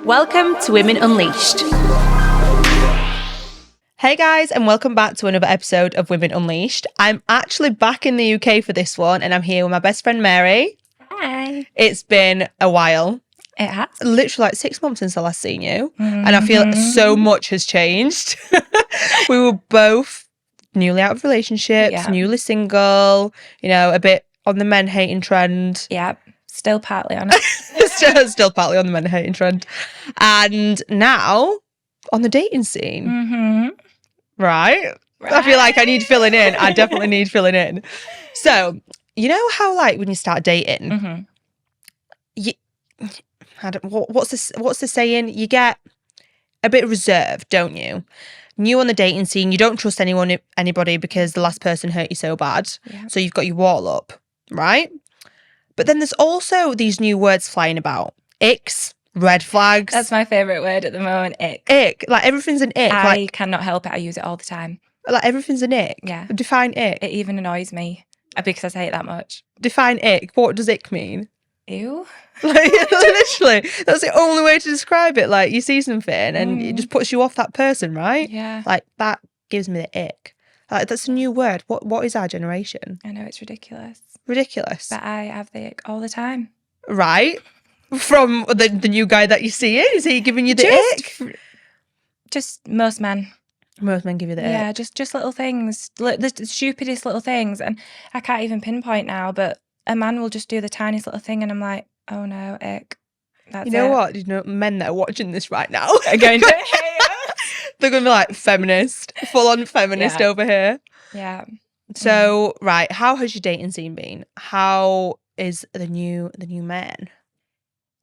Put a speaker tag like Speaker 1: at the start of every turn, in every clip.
Speaker 1: Welcome to Women Unleashed. Hey guys, and welcome back to another episode of Women Unleashed. I'm actually back in the UK for this one, and I'm here with my best friend Mary.
Speaker 2: Hi.
Speaker 1: It's been a while.
Speaker 2: It has.
Speaker 1: Literally like 6 months since I last seen you. And I feel so much has changed. We were both newly out of relationships, newly single, you know, a bit on the men hating trend.
Speaker 2: Yeah, still partly on it.
Speaker 1: Still partly on the men hating trend. And now on the dating scene. Right? I feel like I need filling in. I definitely need filling in. So, you know how like when you start dating, what's the saying? You get a bit reserved, don't you? New on the dating scene, you don't trust anybody because the last person hurt you so bad. Yeah. So you've got your wall up, right? But then there's also these new words flying about. Icks, red flags.
Speaker 2: That's my favourite word at the moment, ick.
Speaker 1: Ick. Like everything's an ick.
Speaker 2: I cannot help it. I use it all the time.
Speaker 1: Like everything's an ick.
Speaker 2: Yeah.
Speaker 1: Define ick.
Speaker 2: It even annoys me because I say it that much.
Speaker 1: Define ick. What does ick mean?
Speaker 2: Ew.
Speaker 1: Like literally, that's the only way to describe it. Like you see something and it just puts you off that person, right?
Speaker 2: Yeah.
Speaker 1: Like that gives me the ick. Like that's a new word. What is our generation?
Speaker 2: I know, it's ridiculous.
Speaker 1: Ridiculous.
Speaker 2: But I have the ick all the time.
Speaker 1: Right? From the new guy that you see in? Is he giving you the ick?
Speaker 2: Just most men.
Speaker 1: Most men give you the ick.
Speaker 2: Yeah, just little things. The stupidest little things. And I can't even pinpoint now, but a man will just do the tiniest little thing and I'm like, oh no, ick. That's
Speaker 1: you know
Speaker 2: it.
Speaker 1: what? You know, men that are watching this right now
Speaker 2: are going to
Speaker 1: they're going to be like feminist, full on feminist over here.
Speaker 2: Yeah.
Speaker 1: So, right, how has your dating scene been? How is the new man?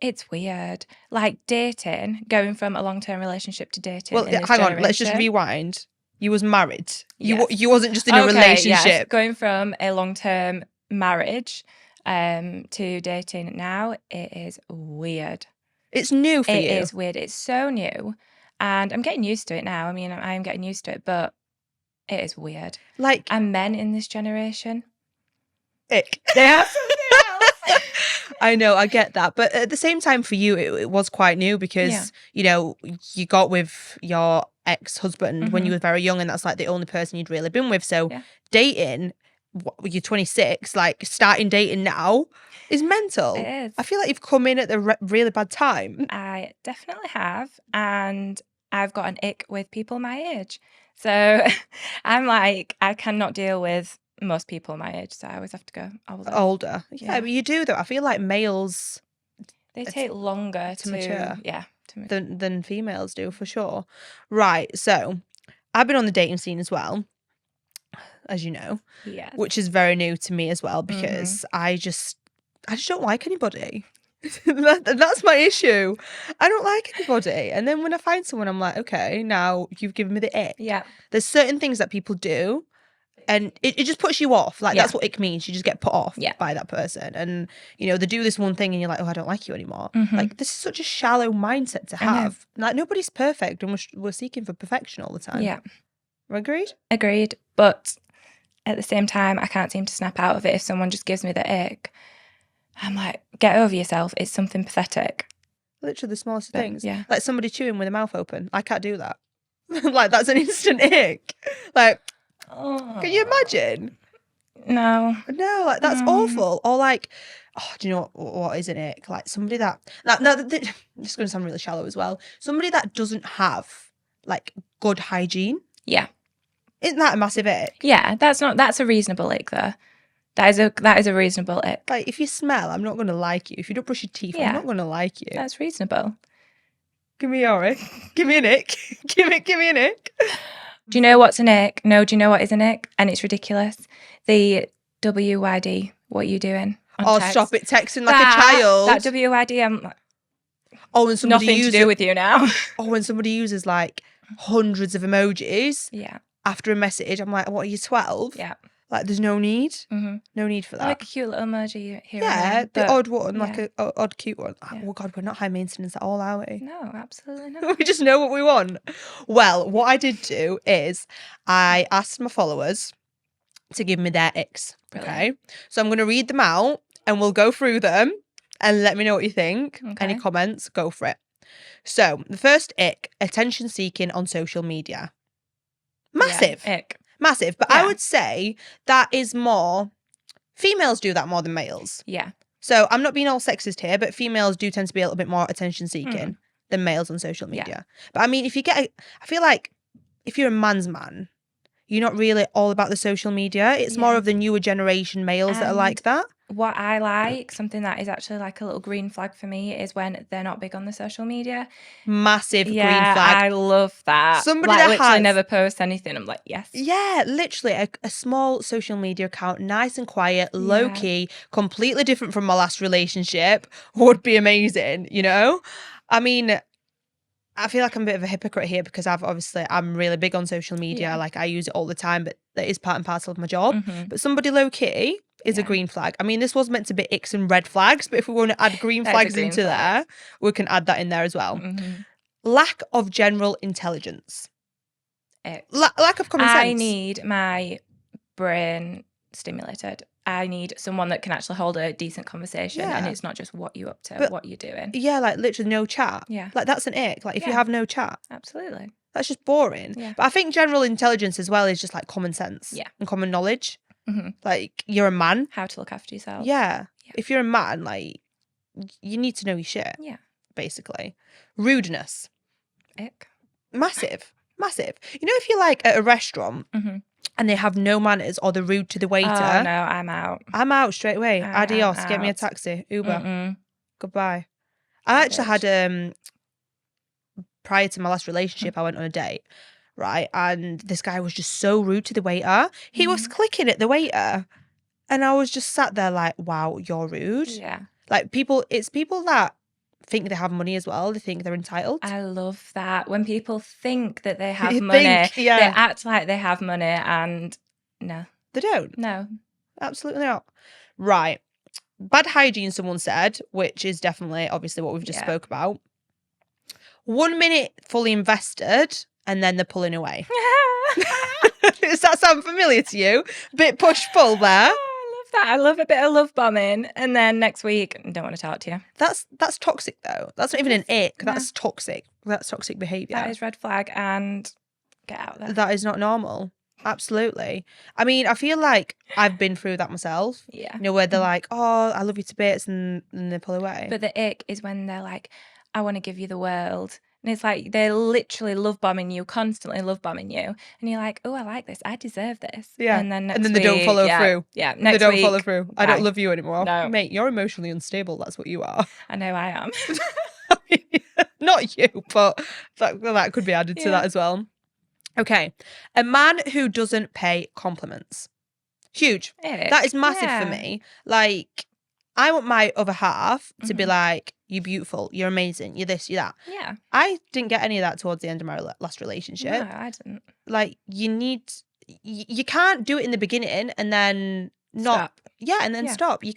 Speaker 2: It's weird. Like dating, going from a long-term relationship to dating.
Speaker 1: Well, hang on, let's just rewind. You was married.
Speaker 2: Yes.
Speaker 1: You wasn't just in a relationship.
Speaker 2: Yes. Going from a long-term marriage to dating now, it is weird.
Speaker 1: It's new for you.
Speaker 2: It is weird. It's so new. And I'm getting used to it now. I mean, I am getting used to it, but it is weird.
Speaker 1: Like,
Speaker 2: and men in this generation,
Speaker 1: ick.
Speaker 2: They have something else.
Speaker 1: I know, I get that. But at the same time, for you, it was quite new because, you know, you got with your ex-husband when you were very young and that's like the only person you'd really been with. So dating, you're 26, like starting dating now is mental.
Speaker 2: It is.
Speaker 1: I feel like you've come in at the really bad time.
Speaker 2: I definitely have. And I've got an ick with people my age. So I'm like, I cannot deal with most people my age. So I always have to go
Speaker 1: older. Yeah, but you do though. I feel like males,
Speaker 2: they take longer to mature. Yeah.
Speaker 1: Than females do, for sure. Right. So I've been on the dating scene as well, as you know, which is very new to me as well because I just don't like anybody. That's my issue. I don't like anybody. And then when I find someone, I'm like, okay, now you've given me the ick.
Speaker 2: Yeah.
Speaker 1: There's certain things that people do and it just puts you off. Like that's what ick means. You just get put off by that person. And, you know, they do this one thing and you're like, oh, I don't like you anymore. Like this is such a shallow mindset to have. Like nobody's perfect and we're seeking for perfection all the time.
Speaker 2: Yeah.
Speaker 1: Agreed?
Speaker 2: Agreed. But at the same time, I can't seem to snap out of it if someone just gives me the ick. I'm like, get over yourself. It's something pathetic.
Speaker 1: Literally the smallest things.
Speaker 2: Yeah.
Speaker 1: Like somebody chewing with their mouth open. I can't do that. Like, that's an instant ick. Like, can you imagine?
Speaker 2: No.
Speaker 1: No, like, that's awful. Or like, do you know what is an ick? Like somebody that, this is going to sound really shallow as well. Somebody that doesn't have, like, good hygiene.
Speaker 2: Yeah.
Speaker 1: Isn't that a massive ick?
Speaker 2: Yeah, that's a reasonable ick though. That is a reasonable ick.
Speaker 1: Like, if you smell, I'm not going to like you. If you don't brush your teeth, I'm not going to like you.
Speaker 2: That's reasonable.
Speaker 1: Give me your ick. Give me an ick. Give me an ick.
Speaker 2: Do you know what's an ick? No, do you know what is an ick? And it's ridiculous. The WYD, what are you doing?
Speaker 1: Text. Stop it texting like a child.
Speaker 2: That WYD, I'm like,
Speaker 1: when somebody
Speaker 2: nothing to do with you now.
Speaker 1: When somebody uses like hundreds of emojis after a message, I'm like, what are you, 12?
Speaker 2: Yeah.
Speaker 1: Like, there's no need. No need for that.
Speaker 2: Like a cute little emoji here.
Speaker 1: Yeah, the odd one, like a odd cute one. Oh, God, we're not high maintenance at all, are we?
Speaker 2: No, absolutely not.
Speaker 1: We just know what we want. Well, what I did do is I asked my followers to give me their icks. Okay. So I'm going to read them out and we'll go through them and let me know what you think. Okay. Any comments, go for it. So the first ick, attention seeking on social media. Massive.
Speaker 2: Yeah, ick.
Speaker 1: Massive. But I would say that is more, females do that more than males.
Speaker 2: Yeah.
Speaker 1: So I'm not being all sexist here, but females do tend to be a little bit more attention seeking than males on social media. But I mean, I feel like if you're a man's man, you're not really all about the social media. It's more of the newer generation males that are like that.
Speaker 2: What I like, something that is actually like a little green flag for me, is when they're not big on the social media.
Speaker 1: Massive green flag.
Speaker 2: I love that.
Speaker 1: Somebody
Speaker 2: like,
Speaker 1: that
Speaker 2: literally never posts anything. I'm like, yes.
Speaker 1: Yeah, literally a small social media account, nice and quiet, low key, completely different from my last relationship, would be amazing, you know? I mean, I feel like I'm a bit of a hypocrite here because I'm really big on social media.
Speaker 2: Yeah.
Speaker 1: Like I use it all the time, but that is part and parcel of my job. But somebody low key is a green flag. I mean, this was meant to be icks and red flags, but if we want to add green flags into there, we can add that in there as well. Lack of general intelligence. Lack of common sense.
Speaker 2: I need my brain stimulated. I need someone that can actually hold a decent conversation and it's not just what you're up to, what you're doing.
Speaker 1: Yeah, like literally no chat.
Speaker 2: Yeah.
Speaker 1: Like that's an ick. Like if you have no chat.
Speaker 2: Absolutely.
Speaker 1: That's just boring.
Speaker 2: Yeah.
Speaker 1: But I think general intelligence as well is just like common sense and common knowledge. Like you're a man.
Speaker 2: How to look after yourself.
Speaker 1: Yeah. If you're a man, like you need to know your shit.
Speaker 2: Yeah.
Speaker 1: Basically. Rudeness.
Speaker 2: Ick.
Speaker 1: Massive. You know, if you're like at a restaurant and they have no manners or they're rude to the waiter.
Speaker 2: Oh, no, I'm out.
Speaker 1: I'm out straight away. Adios. Get me a taxi. Uber. Goodbye. I actually had, prior to my last relationship, I went on a date, right? And this guy was just so rude to the waiter. He was clicking at the waiter. And I was just sat there like, wow, you're rude.
Speaker 2: Yeah.
Speaker 1: Like it's people that think they have money as well. They think they're entitled.
Speaker 2: I love that. When people think that they have money, they act like they have money and no.
Speaker 1: They don't.
Speaker 2: No.
Speaker 1: Absolutely not. Right. Bad hygiene, someone said, which is definitely obviously what we've just spoke about. 1 minute fully invested and then they're pulling away. Does that sound familiar to you? Bit push-pull there.
Speaker 2: I love a bit of love bombing, and then next week I don't want to talk to you.
Speaker 1: That's toxic though. That's not even an ick. That's toxic. That's toxic behaviour.
Speaker 2: That is red flag, and get out there.
Speaker 1: That is not normal. Absolutely. I mean, I feel like I've been through that myself.
Speaker 2: Yeah.
Speaker 1: You know, where they're like, "Oh, I love you to bits," and they pull away.
Speaker 2: But the ick is when they're like, "I want to give you the world." And it's like they're literally love bombing you, constantly love bombing you, and you're like, "Oh, I like this. I deserve this."
Speaker 1: Yeah,
Speaker 2: and then
Speaker 1: they don't follow through.
Speaker 2: Yeah,
Speaker 1: they don't follow through. I don't love you anymore.
Speaker 2: No,
Speaker 1: mate, you're emotionally unstable. That's what you are.
Speaker 2: I know I am.
Speaker 1: Not you, but that could be added to that as well. Okay, a man who doesn't pay compliments. Huge.
Speaker 2: Ick.
Speaker 1: That is massive for me. Like, I want my other half to be like, "You're beautiful, you're amazing, you're this, you're that."
Speaker 2: Yeah.
Speaker 1: I didn't get any of that towards the end of my last relationship.
Speaker 2: No, I didn't.
Speaker 1: Like, you can't do it in the beginning and then not.
Speaker 2: Stop.
Speaker 1: Yeah, and then stop. You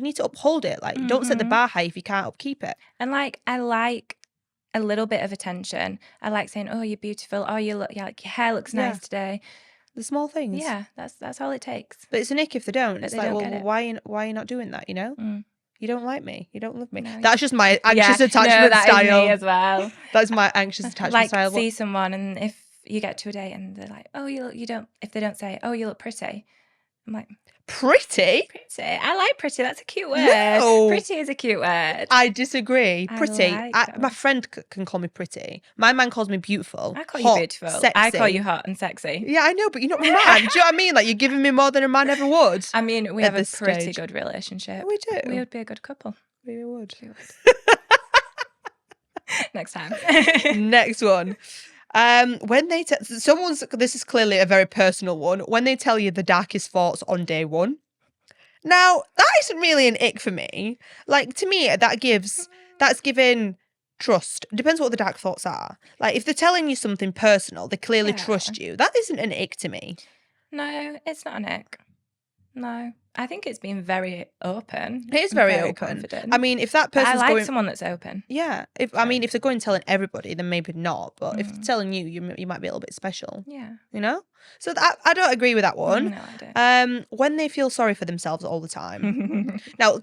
Speaker 1: need to uphold it. Like, don't set the bar high if you can't upkeep it.
Speaker 2: And like, I like a little bit of attention. I like saying, "Oh, you're beautiful. Oh, you look, like your hair looks nice today."
Speaker 1: The small things.
Speaker 2: Yeah, that's all it takes.
Speaker 1: But it's an ick if they don't.
Speaker 2: But
Speaker 1: it's
Speaker 2: they
Speaker 1: like,
Speaker 2: don't
Speaker 1: well,
Speaker 2: get it.
Speaker 1: why are you not doing that? You know, you don't like me. You don't love me.
Speaker 2: No,
Speaker 1: That's just my anxious attachment
Speaker 2: that
Speaker 1: style.
Speaker 2: Is me as well.
Speaker 1: That's my anxious attachment
Speaker 2: like,
Speaker 1: style.
Speaker 2: See someone, and if you get to a date and they're like, "Oh, you don't," if they don't say, "Oh, you look pretty," I'm like,
Speaker 1: pretty?
Speaker 2: Pretty. I like pretty. That's a cute word.
Speaker 1: No.
Speaker 2: Pretty is a cute word.
Speaker 1: I disagree. Pretty.
Speaker 2: Like
Speaker 1: my friend can call me pretty. My man calls me beautiful.
Speaker 2: I call
Speaker 1: hot,
Speaker 2: you beautiful.
Speaker 1: Sexy.
Speaker 2: I call you hot and sexy.
Speaker 1: Yeah, I know, but you're not my man. Do you know what I mean? Like, you're giving me more than a man ever would.
Speaker 2: I mean, we have a pretty
Speaker 1: stage.
Speaker 2: good relationship.
Speaker 1: We do.
Speaker 2: We would be a good couple.
Speaker 1: We would.
Speaker 2: Next time.
Speaker 1: Next one. When they this is clearly a very personal one. When they tell you the darkest thoughts on day one. Now, that isn't really an ick for me. Like, to me, that's giving trust. It depends what the dark thoughts are. Like, if they're telling you something personal, they clearly trust you. That isn't an ick to me.
Speaker 2: No, it's not an ick. No. I think it's been very open.
Speaker 1: It is very open.
Speaker 2: Confident.
Speaker 1: I mean, if that person's
Speaker 2: I like someone that's open.
Speaker 1: Yeah. If they're going telling everybody, then maybe not. But if they're telling you, you might be a little bit special.
Speaker 2: Yeah.
Speaker 1: You know? So I don't agree with that one.
Speaker 2: No, I don't.
Speaker 1: When they feel sorry for themselves all the time. Now,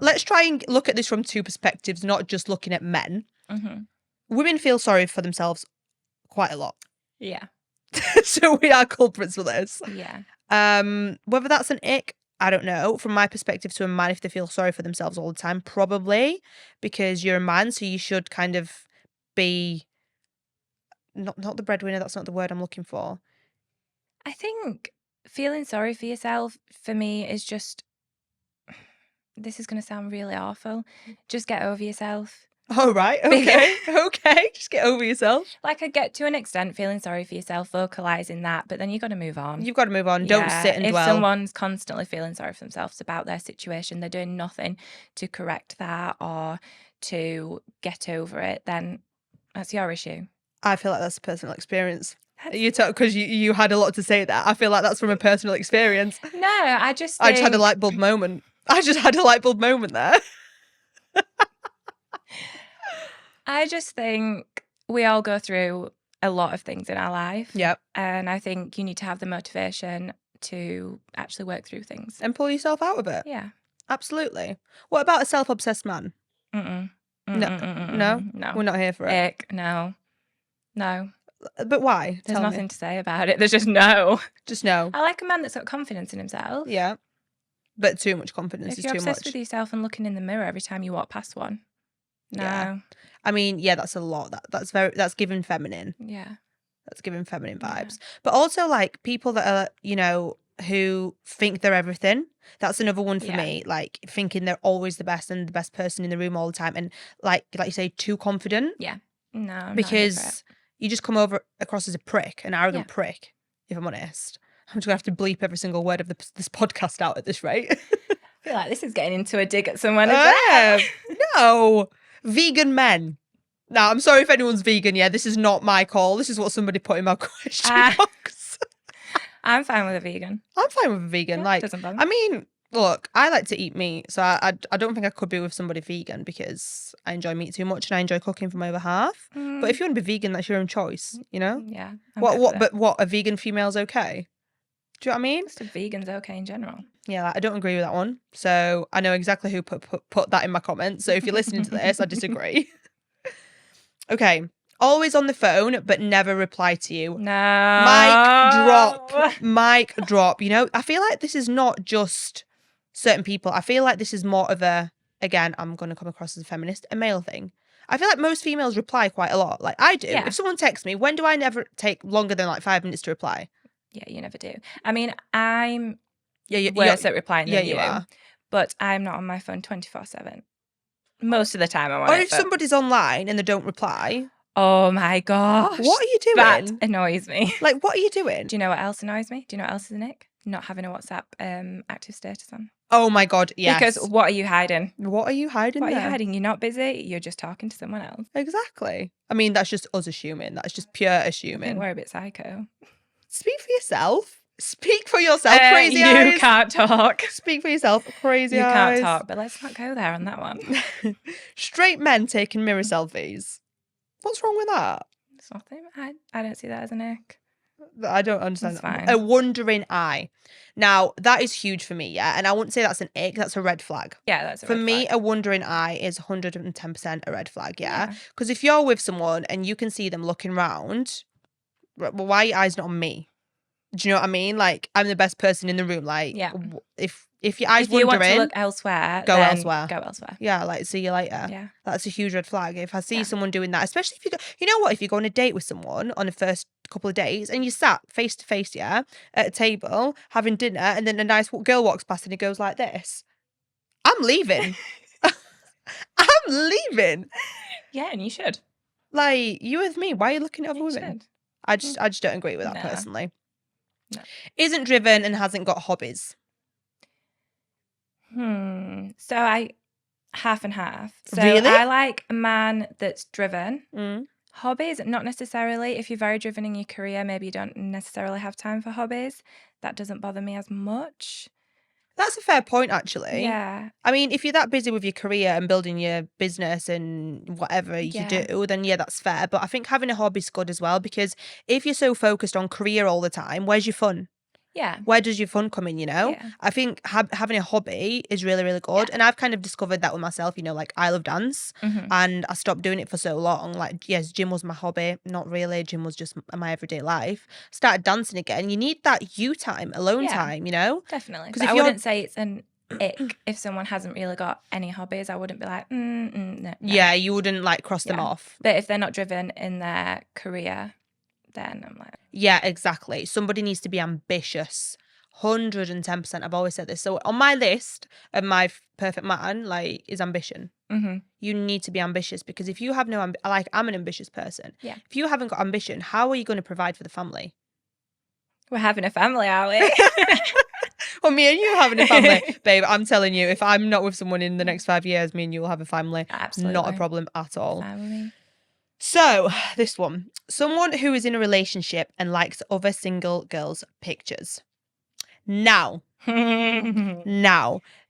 Speaker 1: let's try and look at this from two perspectives, not just looking at men. women feel sorry for themselves quite a lot.
Speaker 2: Yeah.
Speaker 1: So we are culprits for this.
Speaker 2: Yeah.
Speaker 1: Whether that's an ick, I don't know. From my perspective, to a man, if they feel sorry for themselves all the time, probably, because you're a man, so you should kind of be not the breadwinner. That's not the word I'm looking for.
Speaker 2: I think feeling sorry for yourself, for me, is just, this is going to sound really awful, just get over yourself.
Speaker 1: Oh, right. Okay. Okay. Just get over yourself.
Speaker 2: Like, I get to an extent feeling sorry for yourself, vocalising that, but then you've got to move on.
Speaker 1: You've got to move on. Don't sit and dwell.
Speaker 2: If someone's constantly feeling sorry for themselves about their situation, they're doing nothing to correct that or to get over it, then that's your issue.
Speaker 1: I feel like that's a personal experience. You talk because you had a lot to say there. I feel like that's from a personal experience.
Speaker 2: No, I just
Speaker 1: had a light bulb moment. I just had a light bulb moment there.
Speaker 2: I just think we all go through a lot of things in our life.
Speaker 1: Yep.
Speaker 2: And I think you need to have the motivation to actually work through things.
Speaker 1: And pull yourself out of it.
Speaker 2: Yeah.
Speaker 1: Absolutely. What about a self-obsessed man?
Speaker 2: No.
Speaker 1: We're not here for it.
Speaker 2: Ick, no.
Speaker 1: But why?
Speaker 2: There's nothing to say about it. There's just no.
Speaker 1: Just no.
Speaker 2: I like a man that's got confidence in himself.
Speaker 1: Yeah. But too much confidence is too much.
Speaker 2: If you're obsessed with yourself and looking in the mirror every time you walk past one. No.
Speaker 1: Yeah. I mean, yeah, that's a lot. That's given feminine.
Speaker 2: Yeah.
Speaker 1: That's giving feminine vibes. Yeah. But also, like, people that are, you know, who think they're everything. That's another one for me. Like, thinking they're always the best and the best person in the room all the time. And, like you say, too confident.
Speaker 2: Yeah. No, I'm
Speaker 1: because you just come across as a prick, an arrogant prick, if I'm honest. I'm just going to have to bleep every single word of this podcast out at this rate.
Speaker 2: I feel like this is getting into a dig at someone as well.
Speaker 1: No. Vegan men. Now, I'm sorry if anyone's vegan. Yeah, this is not my call. This is what somebody put in my question box.
Speaker 2: I'm fine with a vegan.
Speaker 1: I'm fine with a vegan.
Speaker 2: Yeah,
Speaker 1: like,
Speaker 2: doesn't bother me.
Speaker 1: I mean, look, I like to eat meat, so I don't think I could be with somebody vegan because I enjoy meat too much and I enjoy cooking for my other half. But if you want to be vegan, that's your own choice, you know?
Speaker 2: Yeah.
Speaker 1: What, a vegan female's okay? Do you know what I mean?
Speaker 2: Just a vegan's okay in general.
Speaker 1: Yeah, I don't agree with that one. So I know exactly who put that in my comments. So if you're listening to this, I disagree. Okay. Always on the phone, but never reply to you.
Speaker 2: No.
Speaker 1: Mic drop. You know, I feel like this is not just certain people. I feel like this is more of a, again, I'm going to come across as a feminist, a male thing. I feel like most females reply quite a lot. Like I do. Yeah. If someone texts me, when do I never take longer than like 5 minutes to reply?
Speaker 2: Yeah, you never do. I mean, I'm worse at replying than you are. But I'm not on my phone 24/7. Most of the time I'm on it.
Speaker 1: Or if somebody's online and they don't reply.
Speaker 2: Oh my gosh.
Speaker 1: What are you doing?
Speaker 2: That annoys me.
Speaker 1: Like, what are you doing?
Speaker 2: Do you know what else annoys me? Do you know what else is an ick? Not having a WhatsApp active status on.
Speaker 1: Oh my God, yes.
Speaker 2: Because what are you hiding?
Speaker 1: What are you hiding
Speaker 2: What are you hiding? You're not busy. You're just talking to someone else.
Speaker 1: Exactly. I mean, that's just us assuming. That's just pure assuming.
Speaker 2: I think we're a bit psycho.
Speaker 1: Speak for yourself. Speak for yourself, crazy eyes.
Speaker 2: You can't talk.
Speaker 1: Speak for yourself, crazy eyes.
Speaker 2: You can't talk, but let's not go there on that one.
Speaker 1: Straight men taking mirror selfies. What's wrong with that?
Speaker 2: It's nothing. I don't see that as an ick.
Speaker 1: I don't understand.
Speaker 2: That's fine.
Speaker 1: A wandering eye. Now, that is huge for me, yeah? And I wouldn't say that's an ick, that's a red flag.
Speaker 2: Yeah, that's a
Speaker 1: red
Speaker 2: flag.
Speaker 1: For me, a wandering eye is 110% a red flag, yeah? Because if you're with someone and you can see them looking round, well, why are your eyes not on me? Do you know what I mean? Like, I'm the best person in the room. Like, if your eyes wandering,
Speaker 2: want to look elsewhere,
Speaker 1: go elsewhere.
Speaker 2: Go elsewhere.
Speaker 1: Yeah, like, see you later.
Speaker 2: Yeah.
Speaker 1: That's a huge red flag. If I see someone doing that, especially if you know what, if you go on a date with someone on the first couple of dates and you sat face to face, at a table having dinner, and then a nice girl walks past and he goes like this, I'm leaving. I'm leaving.
Speaker 2: Yeah, and you should.
Speaker 1: Like, you with me? Why are you looking at other women?
Speaker 2: Should.
Speaker 1: I just don't agree with that personally.
Speaker 2: No.
Speaker 1: Isn't driven and hasn't got hobbies.
Speaker 2: So I half and half. So
Speaker 1: really?
Speaker 2: I like a man that's driven. Hobbies, not necessarily. If you're very driven in your career, maybe you don't necessarily have time for hobbies. That doesn't bother me as much.
Speaker 1: That's a fair point, actually.
Speaker 2: Yeah.
Speaker 1: I mean, if you're that busy with your career and building your business and whatever you do, then that's fair. But I think having a hobby's good as well, because if you're so focused on career all the time, where's your fun?
Speaker 2: Yeah.
Speaker 1: Where does your fun come in, you know?
Speaker 2: Yeah.
Speaker 1: I think having a hobby is really, really good. And I've kind of discovered that with myself, you know, like I love dance and I stopped doing it for so long. Like, yes, gym was my hobby. Not really. Gym was just my everyday life. Started dancing again. You need that you time, alone time, you know?
Speaker 2: Definitely. Because I wouldn't say it's an ick if someone hasn't really got any hobbies. I wouldn't be like, no.
Speaker 1: Yeah, you wouldn't like cross them off.
Speaker 2: But if they're not driven in their career, then I'm like...
Speaker 1: Yeah, exactly. Somebody needs to be ambitious. 110%. I've always said this. So on my list of my perfect man, like, is ambition. You need to be ambitious because if you have no like, I'm an ambitious person.
Speaker 2: Yeah.
Speaker 1: If you haven't got ambition, how are you going to provide for the family?
Speaker 2: We're having a family, are we?
Speaker 1: Well, me and you having a family. Babe, I'm telling you, if I'm not with someone in the next 5 years, me and you will have a family.
Speaker 2: Absolutely.
Speaker 1: Not a problem at all.
Speaker 2: Family.
Speaker 1: So, this one. Someone who is in a relationship and likes other single girls' pictures. Now,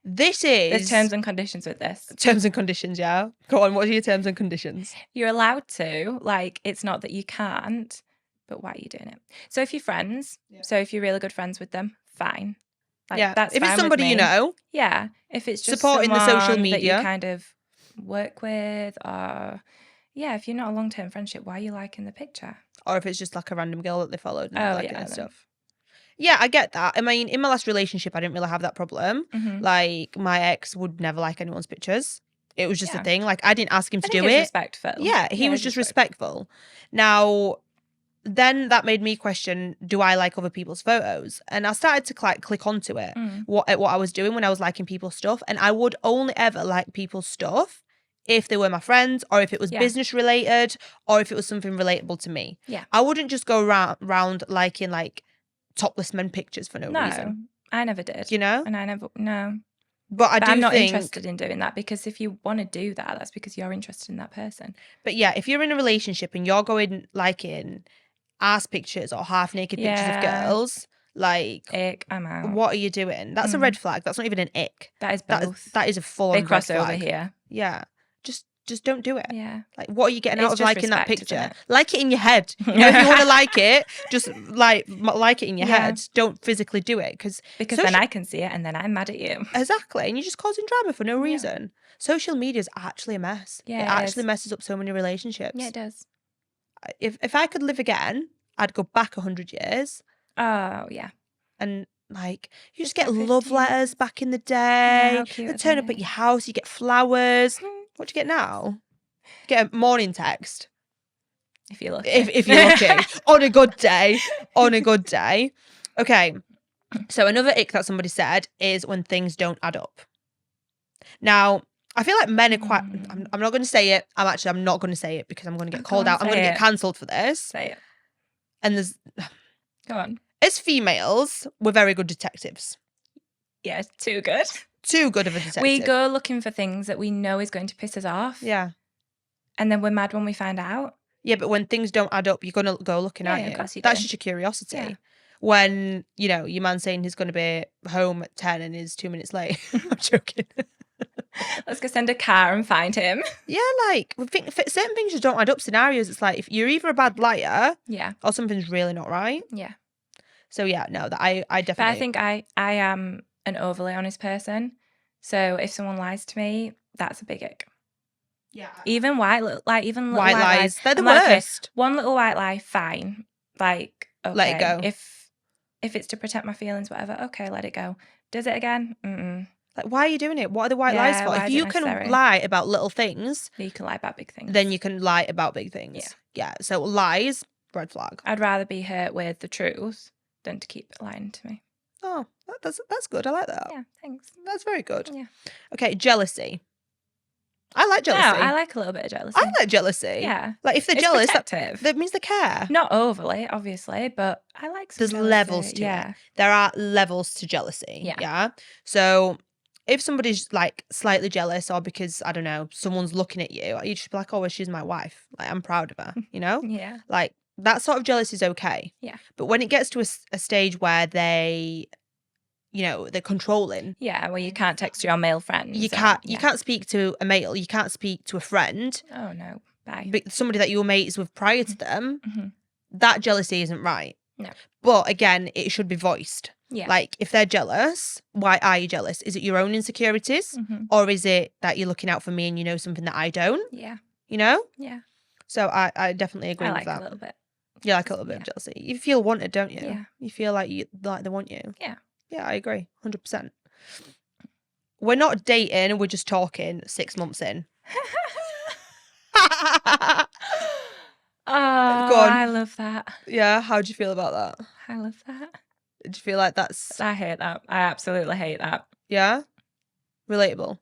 Speaker 1: this is...
Speaker 2: There's terms and conditions with this.
Speaker 1: Terms and conditions, yeah? Go on, what are your terms and conditions?
Speaker 2: You're allowed to. Like, it's not that you can't, but why are you doing it? So if you're friends, so if you're really good friends with them, fine. Like, that's
Speaker 1: if
Speaker 2: fine
Speaker 1: it's somebody
Speaker 2: with me.
Speaker 1: you know.
Speaker 2: Yeah. If it's just
Speaker 1: supporting the social media
Speaker 2: that you kind of work with, or... Yeah, if you're not a long-term friendship, why are you liking the picture?
Speaker 1: Or if it's just like a random girl that they followed and liking and stuff.
Speaker 2: Then.
Speaker 1: Yeah, I get that. I mean, in my last relationship, I didn't really have that problem. Like, my ex would never like anyone's pictures. It was just a thing. Like, I didn't ask him to do it.
Speaker 2: Respectful.
Speaker 1: Yeah, he was just respectful. Now, then that made me question, do I like other people's photos? And I started to click onto it, what I was doing when I was liking people's stuff. And I would only ever like people's stuff if they were my friends, or if it was business related, or if it was something relatable to me.
Speaker 2: Yeah.
Speaker 1: I wouldn't just go round liking like topless men pictures for no reason.
Speaker 2: No, I never did.
Speaker 1: You know?
Speaker 2: And I never, no.
Speaker 1: But
Speaker 2: I'm not interested in doing that, because if you want to do that, that's because you're interested in that person.
Speaker 1: But yeah, if you're in a relationship and you're going liking ass pictures or half naked pictures of girls, like,
Speaker 2: ick, I'm out.
Speaker 1: What are you doing? That's a red flag. That's not even an ick.
Speaker 2: That is both.
Speaker 1: That is a full on red flag.
Speaker 2: They cross over here.
Speaker 1: Yeah. Just don't do it.
Speaker 2: Yeah.
Speaker 1: Like, what are you getting out of liking that picture?
Speaker 2: It?
Speaker 1: Like it in your head. You know, if you want to like it, just like it in your head. Don't physically do it. Because
Speaker 2: then I can see it and then I'm mad at you.
Speaker 1: Exactly. And you're just causing drama for no reason. Social media is actually a mess.
Speaker 2: Yeah,
Speaker 1: it actually messes up so many relationships.
Speaker 2: Yeah, it does.
Speaker 1: If I could live again, I'd go back 100 years.
Speaker 2: Oh, yeah.
Speaker 1: And like, you just get love letters back in the day.
Speaker 2: Yeah,
Speaker 1: they turn up at your house, you get flowers. What do you get now? You get a morning text.
Speaker 2: If you're lucky.
Speaker 1: If you're lucky. On a good day. On a good day. Okay. So another ick that somebody said is when things don't add up. Now, I feel like men are quite... I'm not going to say it. I'm not going to say it because I'm going to get called out. I'm going to get cancelled for this.
Speaker 2: Say it.
Speaker 1: And there's...
Speaker 2: Go on.
Speaker 1: As females, we're very good detectives.
Speaker 2: Yeah, too good.
Speaker 1: Too good of a detective.
Speaker 2: We go looking for things that we know is going to piss us off.
Speaker 1: Yeah.
Speaker 2: And then we're mad when we find out.
Speaker 1: Yeah, but when things don't add up, you're going to go looking at it. That's just your curiosity.
Speaker 2: Yeah.
Speaker 1: When, you know, your man's saying he's going to be home at 10 and is 2 minutes late. I'm joking.
Speaker 2: Let's go send a car and find him.
Speaker 1: Yeah, like, certain things just don't add up. Scenarios, it's like, if you're either a bad liar, or something's really not right.
Speaker 2: Yeah.
Speaker 1: So yeah, no, that I definitely.
Speaker 2: But I think I am an overly honest person. So if someone lies to me, that's a big ick.
Speaker 1: Yeah.
Speaker 2: Even white
Speaker 1: lies. They're the
Speaker 2: Okay,
Speaker 1: worst.
Speaker 2: one little white lie, fine. Like, okay.
Speaker 1: Let it go.
Speaker 2: If it's to protect my feelings, whatever, okay, let it go. Does it again? Mm-mm.
Speaker 1: Like, why are you doing it? What are the white lies for? If you can lie about little things,
Speaker 2: you can lie about big things.
Speaker 1: Then you can lie about big things. Yeah. So lies, red flag.
Speaker 2: I'd rather be hurt with the truth than to keep lying to me.
Speaker 1: Oh, that's good. I like that.
Speaker 2: Yeah, thanks.
Speaker 1: That's very good.
Speaker 2: Yeah.
Speaker 1: Okay, jealousy. I like jealousy.
Speaker 2: No, I like a little bit of jealousy.
Speaker 1: I like jealousy.
Speaker 2: Yeah.
Speaker 1: Like, if they're jealous, that means they care.
Speaker 2: Not overly, obviously, but I like some
Speaker 1: There's
Speaker 2: jealousy.
Speaker 1: levels to it. There are levels to jealousy.
Speaker 2: Yeah.
Speaker 1: So if somebody's like slightly jealous, or because, I don't know, someone's looking at you, you should be like, oh, well, she's my wife. Like, I'm proud of her, you know?
Speaker 2: Yeah.
Speaker 1: Like, that sort of jealousy is okay.
Speaker 2: Yeah.
Speaker 1: But when it gets to a stage where they're controlling.
Speaker 2: Yeah, where you can't text your male friends.
Speaker 1: You can't speak to a male. You can't speak to a friend.
Speaker 2: Oh, no. Bye.
Speaker 1: But somebody that you were mates with prior to them, that jealousy isn't right.
Speaker 2: No.
Speaker 1: But again, it should be voiced.
Speaker 2: Yeah.
Speaker 1: Like, if they're jealous, why are you jealous? Is it your own insecurities? Or is it that you're looking out for me and you know something that I don't?
Speaker 2: Yeah.
Speaker 1: You know?
Speaker 2: Yeah.
Speaker 1: So I definitely agree with that.
Speaker 2: I like a little bit.
Speaker 1: You like a little bit of jealousy. You feel wanted, don't you?
Speaker 2: Yeah.
Speaker 1: You feel like they want you.
Speaker 2: Yeah.
Speaker 1: Yeah, I agree. 100%. We're not dating, we're just talking 6 months in.
Speaker 2: Oh,
Speaker 1: Go on.
Speaker 2: I love that.
Speaker 1: Yeah, how do you feel about that?
Speaker 2: I love that.
Speaker 1: Do you feel like that's...
Speaker 2: I hate that. I absolutely hate that.
Speaker 1: Yeah? Relatable?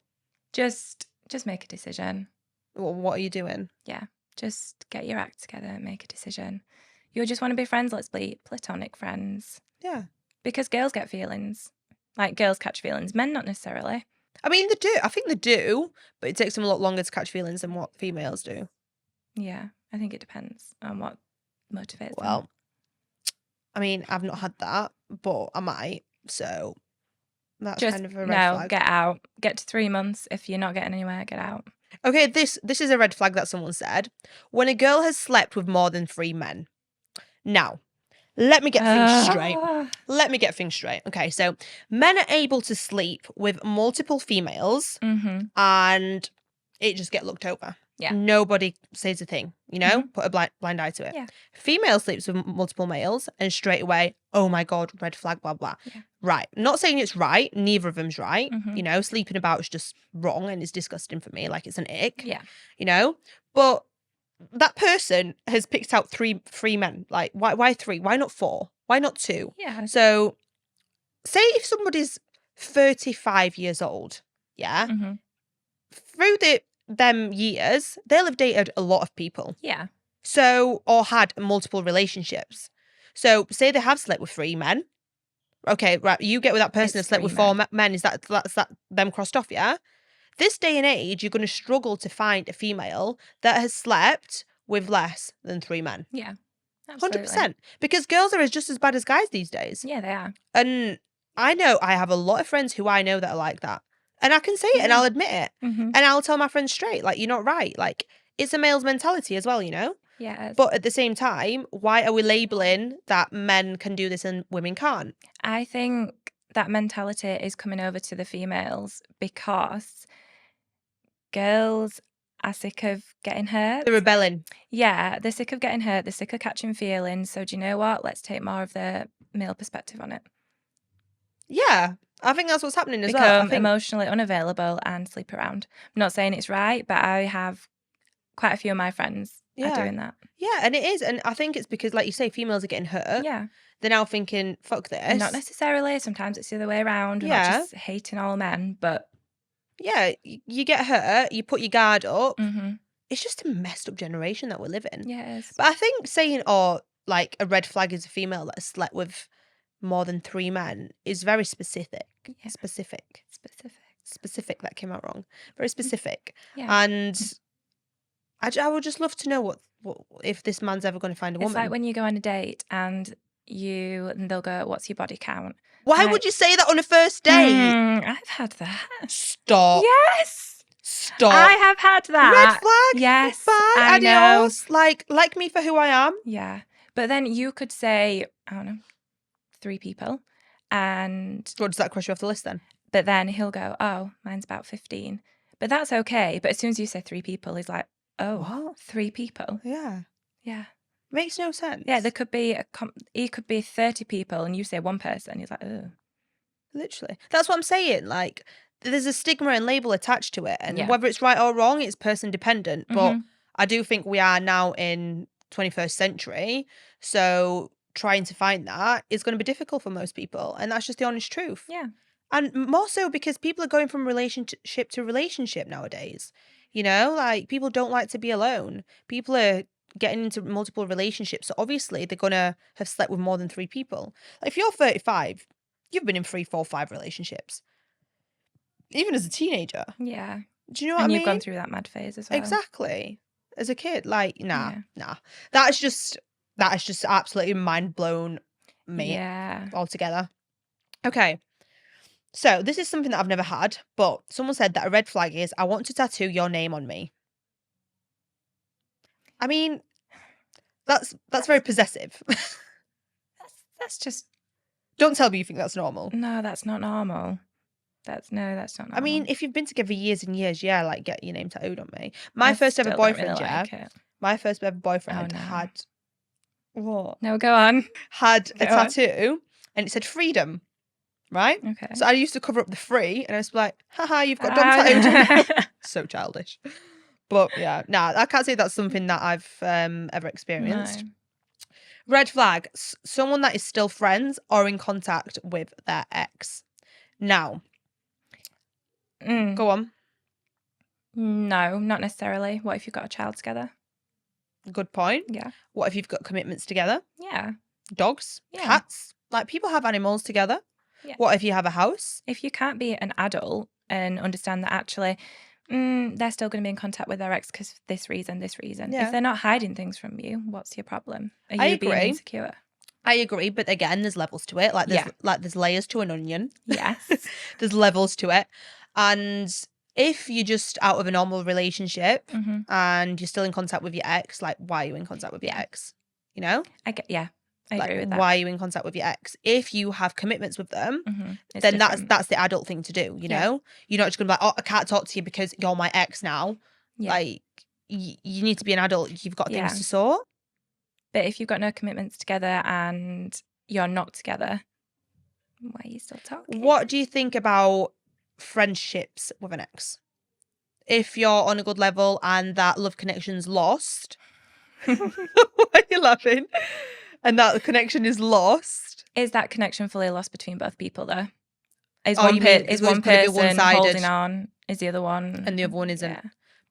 Speaker 2: Just make a decision.
Speaker 1: Well, what are you doing?
Speaker 2: Yeah. Just get your act together and make a decision. You just want to be friends, let's be platonic friends.
Speaker 1: Yeah.
Speaker 2: Because girls get feelings. Like, girls catch feelings. Men, not necessarily.
Speaker 1: I mean, they do. I think they do, but it takes them a lot longer to catch feelings than what females do.
Speaker 2: Yeah, I think it depends on what motivates them.
Speaker 1: Well, I mean, I've not had that, but I might, so that's
Speaker 2: just,
Speaker 1: kind of a red flag.
Speaker 2: Get out. Get to 3 months. If you're not getting anywhere, get out.
Speaker 1: Okay, this is a red flag that someone said. When a girl has slept with more than 3 men. Now, let me get things straight. Let me get things straight. Okay, so men are able to sleep with multiple females and it just get looked over.
Speaker 2: Yeah.
Speaker 1: Nobody says a thing, you know? Put a blind eye to it.
Speaker 2: Yeah.
Speaker 1: Female sleeps with multiple males and straight away, oh my God, red flag, blah, blah.
Speaker 2: Yeah.
Speaker 1: Right. Not saying it's right. Neither of them's right. You know, sleeping about is just wrong and it's disgusting for me. Like, it's an ick.
Speaker 2: Yeah.
Speaker 1: You know? But that person has picked out three men. Like, why 3? Why not 4? Why not 2?
Speaker 2: Yeah.
Speaker 1: So, say if somebody's 35 years old, yeah, through them years, they'll have dated a lot of people.
Speaker 2: Yeah.
Speaker 1: So, or had multiple relationships. So, say they have slept with 3 men. Okay, right, you get with that person and slept with 4 men. Is that's them crossed off, yeah? This day and age, you're going to struggle to find a female that has slept with less than 3 men.
Speaker 2: Yeah, absolutely.
Speaker 1: 100%. Because girls are just as bad as guys these days.
Speaker 2: Yeah, they are.
Speaker 1: And I know I have a lot of friends who I know that are like that. And I can say it and I'll admit it. And I'll tell my friends straight, like, you're not right. Like, it's a male's mentality as well, you know?
Speaker 2: Yeah.
Speaker 1: But at the same time, why are we labelling that men can do this and women can't?
Speaker 2: I think that mentality is coming over to the females because girls are sick of getting hurt.
Speaker 1: They're rebelling.
Speaker 2: Yeah, they're sick of getting hurt. They're sick of catching feelings. So do you know what? Let's take more of the male perspective on it.
Speaker 1: Yeah, I think that's what's happening as
Speaker 2: well.
Speaker 1: Become
Speaker 2: emotionally unavailable and sleep around. I'm not saying it's right, but I have quite a few of my friends are doing that.
Speaker 1: Yeah, and it is. And I think it's because, like you say, females are getting hurt.
Speaker 2: Yeah.
Speaker 1: They're now thinking, fuck this.
Speaker 2: Not necessarily. Sometimes it's the other way around. We're not just hating all men, but...
Speaker 1: Yeah, you get hurt, you put your guard up. It's just a messed up generation that we're living.
Speaker 2: Yeah, it is.
Speaker 1: But I think saying, like, a red flag is a female that has slept with more than 3 men is very specific. Yeah. Specific, that came out wrong. Very specific. Yeah. And I would just love to know what if this man's ever going to find a woman.
Speaker 2: It's like when you go on a date and they'll go, what's your body count?
Speaker 1: Why would you say that on a first date?
Speaker 2: I've had that.
Speaker 1: Stop.
Speaker 2: Yes.
Speaker 1: Stop.
Speaker 2: I have had that.
Speaker 1: Red flag.
Speaker 2: Yes.
Speaker 1: Bye. Adios. Know. Like me for who I am.
Speaker 2: Yeah. But then you could say, I don't know, 3 people. And
Speaker 1: what, does that cross you off the list then?
Speaker 2: But then he'll go, oh, mine's about 15. But that's okay. But as soon as you say 3 people, he's like, oh, what? 3 people?
Speaker 1: Yeah.
Speaker 2: Yeah.
Speaker 1: Makes no sense.
Speaker 2: Yeah, there could be he could be 30 people and you say 1 person. He's like, oh.
Speaker 1: Literally. That's what I'm saying. Like, there's a stigma and label attached to it. And whether it's right or wrong, it's person dependent. But I do think we are now in 21st century. So trying to find that is going to be difficult for most people. And that's just the honest truth.
Speaker 2: Yeah.
Speaker 1: And more so because people are going from relationship to relationship nowadays. You know, like, people don't like to be alone. People are getting into multiple relationships. So obviously they're going to have slept with more than 3 people. Like, if you're 35, you've been in 3, 4, 5 relationships. Even as a teenager.
Speaker 2: Yeah.
Speaker 1: Do you know what I mean?
Speaker 2: And you've gone through that mad phase as well.
Speaker 1: Exactly. As a kid. Like, nah. That is just absolutely mind blown me altogether. Okay. So this is something that I've never had, but someone said that a red flag is, I want to tattoo your name on me. I mean, that's very possessive.
Speaker 2: That's That's just...
Speaker 1: Don't tell me you think that's normal.
Speaker 2: No, that's not normal. That's not normal.
Speaker 1: I mean, if you've been together years and years, yeah, like get your name tattooed on me. My first ever boyfriend, my first ever boyfriend had... What?
Speaker 2: No, go on.
Speaker 1: Had a tattoo and it said freedom, right?
Speaker 2: Okay.
Speaker 1: So I used to cover up the free and I was like, haha, you've got dumb tattooed. So childish. But yeah, I can't say that's something that I've ever experienced.
Speaker 2: No.
Speaker 1: Red flag, someone that is still friends or in contact with their ex. Now, go on.
Speaker 2: No, not necessarily. What if you've got a child together?
Speaker 1: Good point.
Speaker 2: Yeah.
Speaker 1: What if you've got commitments together?
Speaker 2: Yeah.
Speaker 1: Dogs, cats, like people have animals together. Yeah. What if you have a house?
Speaker 2: If you can't be an adult and understand that actually they're still going to be in contact with their ex because of this reason. Yeah. If they're not hiding things from you, what's your problem? Are you being insecure?
Speaker 1: I agree, but again, there's levels to it. Like there's layers to an onion.
Speaker 2: Yes.
Speaker 1: There's levels to it. And if you're just out of a normal relationship and you're still in contact with your ex, like why are you in contact with your ex? You know?
Speaker 2: I agree with that.
Speaker 1: Why are you in contact with your ex? If you have commitments with them, then that's the adult thing to do, you know? You're not just gonna be like, oh, I can't talk to you because you're my ex now. Yeah. Like you need to be an adult. You've got things to sort.
Speaker 2: But if you've got no commitments together and you're not together, why are you still talking?
Speaker 1: What do you think about friendships with an ex? If you're on a good level and that love connection's lost, why are you laughing? And that connection is lost.
Speaker 2: Is that connection fully lost between both people though? Is one person holding on? Is the other one?
Speaker 1: And the other one isn't? Yeah.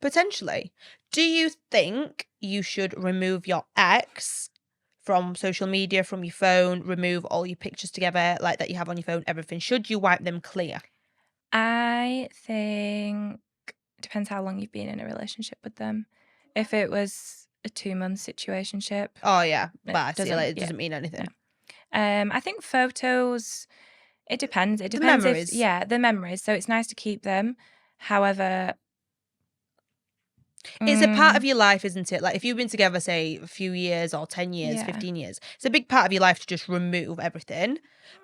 Speaker 1: Potentially. Do you think you should remove your ex from social media, from your phone, remove all your pictures together like that you have on your phone, everything? Should you wipe them clear?
Speaker 2: I think it depends how long you've been in a relationship with them. If it was a 2-month situationship.
Speaker 1: Oh yeah, but it doesn't mean anything.
Speaker 2: Yeah. I think photos, it depends. It
Speaker 1: depends. The memories.
Speaker 2: The memories. So it's nice to keep them. However,
Speaker 1: it's a part of your life, isn't it? Like if you've been together, say, a few years or 10 years, 15 years, it's a big part of your life to just remove everything.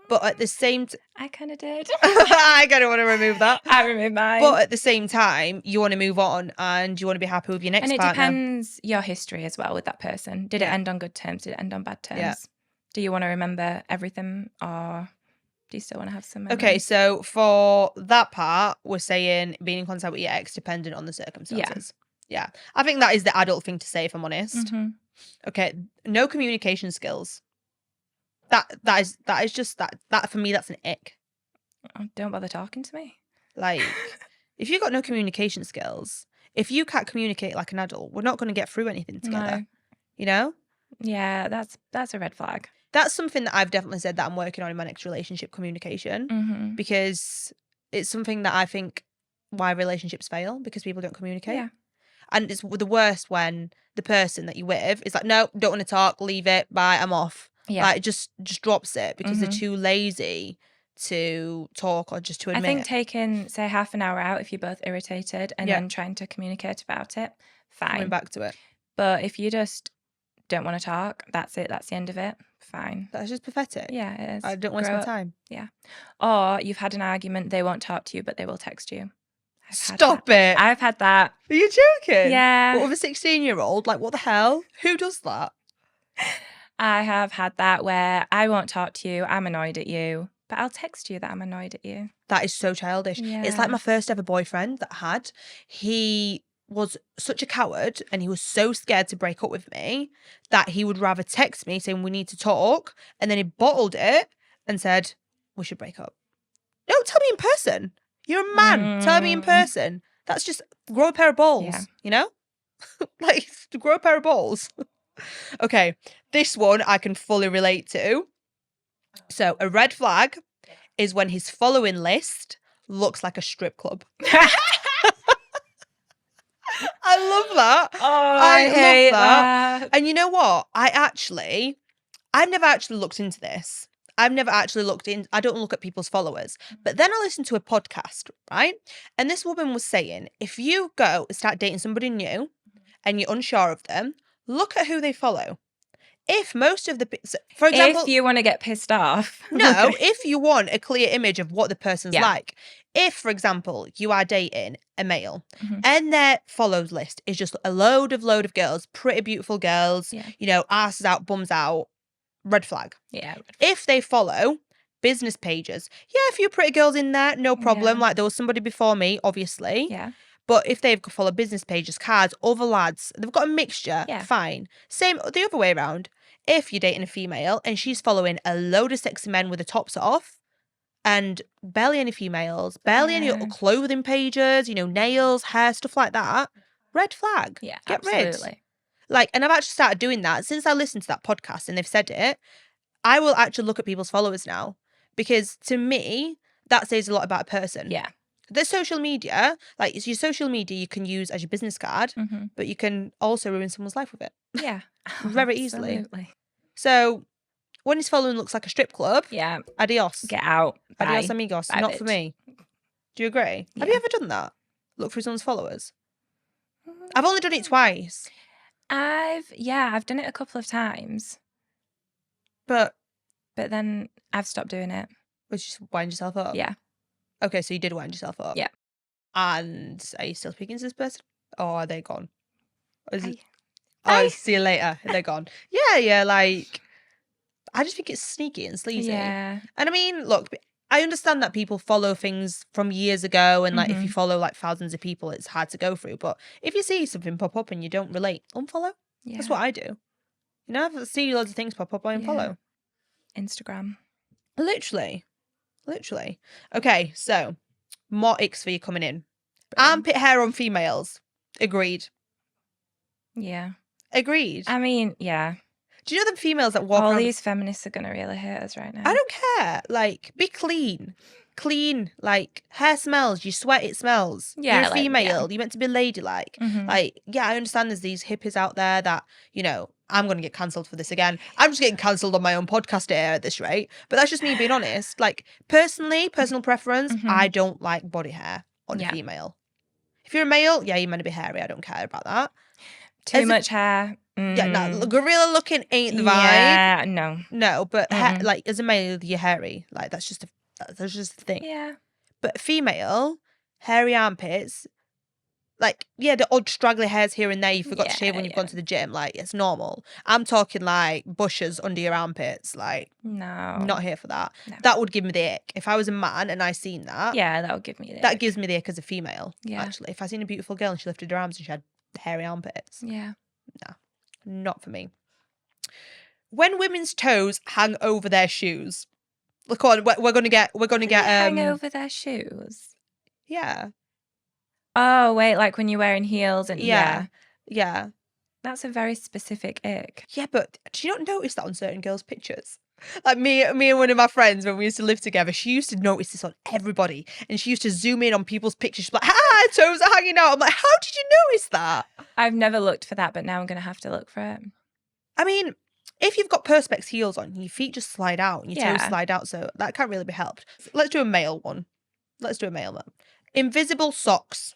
Speaker 1: But at the same time...
Speaker 2: I kind of did.
Speaker 1: I kind of want to remove that.
Speaker 2: I removed mine.
Speaker 1: But at the same time, you want to move on and you want to be happy with your next partner.
Speaker 2: And it depends your history as well with that person. Did it end on good terms? Did it end on bad terms? Yeah. Do you want to remember everything or do you still want to have some memories?
Speaker 1: Okay, so for that part, we're saying being in contact with your ex dependent on the circumstances. Yeah. I think that is the adult thing to say, if I'm honest. Okay, no communication skills. That is just that for me, that's an ick.
Speaker 2: Oh, don't bother talking to me.
Speaker 1: Like, if you've got no communication skills, if you can't communicate like an adult, we're not going to get through anything together. No. You know?
Speaker 2: Yeah, that's a red flag.
Speaker 1: That's something that I've definitely said that I'm working on in my next relationship, communication. Because it's something that I think why relationships fail, because people don't communicate. Yeah. And it's the worst when the person that you're with is like, no, don't want to talk, leave it, bye, I'm off. Yeah. Like, just drops it because they're too lazy to talk or just to admit.
Speaker 2: I think taking, say, half an hour out if you're both irritated and then trying to communicate about it, fine.
Speaker 1: Coming back to it.
Speaker 2: But if you just don't want to talk, that's it, that's the end of it, fine.
Speaker 1: That's just pathetic.
Speaker 2: Yeah, it is.
Speaker 1: I don't waste my time.
Speaker 2: Yeah. Or you've had an argument, they won't talk to you, but they will text you.
Speaker 1: Stop it.
Speaker 2: I've had that.
Speaker 1: Are you joking?
Speaker 2: Yeah.
Speaker 1: What, with a 16-year-old? Like, what the hell? Who does that?
Speaker 2: I have had that where I won't talk to you, I'm annoyed at you, but I'll text you that I'm annoyed at you.
Speaker 1: That is so childish. Yeah. It's like my first ever boyfriend that he was such a coward and he was so scared to break up with me that he would rather text me saying we need to talk, and then he bottled it and said we should break up. No, tell me in person. You're a man. Tell me in person. That's just grow a pair of balls, you know? Like, grow a pair of balls. Okay, this one I can fully relate to. So a red flag is when his following list looks like a strip club. I love that.
Speaker 2: Oh, I hate love that.
Speaker 1: And you know what? I've never actually looked into this. I don't look at people's followers. But then I listened to a podcast, right? And this woman was saying, if you go and start dating somebody new and you're unsure of them, look at who they follow. if most of the, for example,
Speaker 2: if you want to get pissed off.
Speaker 1: No, if you want a clear image of what the person's like. If, for example, you are dating a male and their follows list is just a load of girls, pretty beautiful girls, asses out, bums out, red flag.
Speaker 2: Yeah.
Speaker 1: If they follow business pages, a few pretty girls in there, no problem. Like there was somebody before me, obviously.
Speaker 2: Yeah.
Speaker 1: But if they've followed business pages, cards, other lads, they've got a mixture, fine. Same the other way around. If you're dating a female and she's following a load of sexy men with the tops off and barely any females, barely any clothing pages, nails, hair, stuff like that, red flag.
Speaker 2: Yeah,
Speaker 1: Get
Speaker 2: absolutely.
Speaker 1: Rid. And I've actually started doing that since I listened to that podcast and they've said it. I will actually look at people's followers now because to me, that says a lot about a person.
Speaker 2: Yeah.
Speaker 1: The social media, it's your social media you can use as your business card, but you can also ruin someone's life with it.
Speaker 2: Yeah.
Speaker 1: Very easily. So when his following looks like a strip club, adios.
Speaker 2: Get out.
Speaker 1: Adios,
Speaker 2: Bye.
Speaker 1: amigos.
Speaker 2: Bye,
Speaker 1: Not
Speaker 2: bitch.
Speaker 1: for me. Do you agree?
Speaker 2: Yeah.
Speaker 1: Have you ever done that? Look through someone's followers? I've only done it twice.
Speaker 2: I've done it a couple of times.
Speaker 1: But
Speaker 2: then I've stopped doing it.
Speaker 1: Would you just wind yourself up?
Speaker 2: Yeah.
Speaker 1: Okay, so you did wind yourself up.
Speaker 2: Yeah.
Speaker 1: And are you still speaking to this person? Or are they gone?
Speaker 2: Bye.
Speaker 1: Oh, see you later. They're gone. Yeah, I just think it's sneaky and sleazy.
Speaker 2: Yeah.
Speaker 1: And I mean, look, I understand that people follow things from years ago and if you follow thousands of people, it's hard to go through. But if you see something pop up and you don't relate, unfollow. Yeah. That's what I do. If I see loads of things pop up, I unfollow.
Speaker 2: Instagram.
Speaker 1: Literally. Okay, so more icks for you coming in. Armpit hair on females. Agreed.
Speaker 2: Yeah.
Speaker 1: Agreed.
Speaker 2: I mean, yeah.
Speaker 1: Do you know the females that walk
Speaker 2: All
Speaker 1: around...
Speaker 2: these feminists are going to really hate us right now.
Speaker 1: I don't care. Be clean. Clean. Hair smells. You sweat, it smells.
Speaker 2: Yeah.
Speaker 1: You're a female. You're meant to be ladylike. I understand there's these hippies out there that, I'm going to get cancelled for this again. I'm just getting cancelled on my own podcast here at this rate. But that's just me being honest. Personal preference, I don't like body hair on a female. If you're a male, you're meant to be hairy. I don't care about that.
Speaker 2: Too much hair.
Speaker 1: Yeah, no, gorilla looking ain't the vibe.
Speaker 2: Yeah, no.
Speaker 1: No, but as a male, you're hairy. That's just a thing.
Speaker 2: Yeah.
Speaker 1: But female, hairy armpits, the odd straggly hairs here and there you forgot to shave when you've gone to the gym. It's normal. I'm talking bushes under your armpits. No. I'm not here for that. No. That would give me the ick. If I was a man and I seen that.
Speaker 2: Yeah, that would give me the ick.
Speaker 1: That gives me the ick as a female,
Speaker 2: yeah.
Speaker 1: Actually. If I seen a beautiful girl and she lifted her arms and she had hairy armpits.
Speaker 2: Yeah.
Speaker 1: No, not for me. When women's toes hang over their shoes. Look on, we're gonna get
Speaker 2: hang over their shoes.
Speaker 1: Yeah.
Speaker 2: Oh wait, when you're wearing heels and
Speaker 1: yeah.
Speaker 2: That's a very specific ick.
Speaker 1: Yeah, but do you not notice that on certain girls' pictures? Me and one of my friends, when we used to live together, she used to notice this on everybody, and she used to zoom in on people's pictures. She's like, toes are hanging out. I'm like, how did you notice that?
Speaker 2: I've never looked for that, but now I'm gonna have to look for it.
Speaker 1: I mean, if you've got Perspex heels on, your feet just slide out and your toes slide out, so that can't really be helped. Let's do a male one. Invisible socks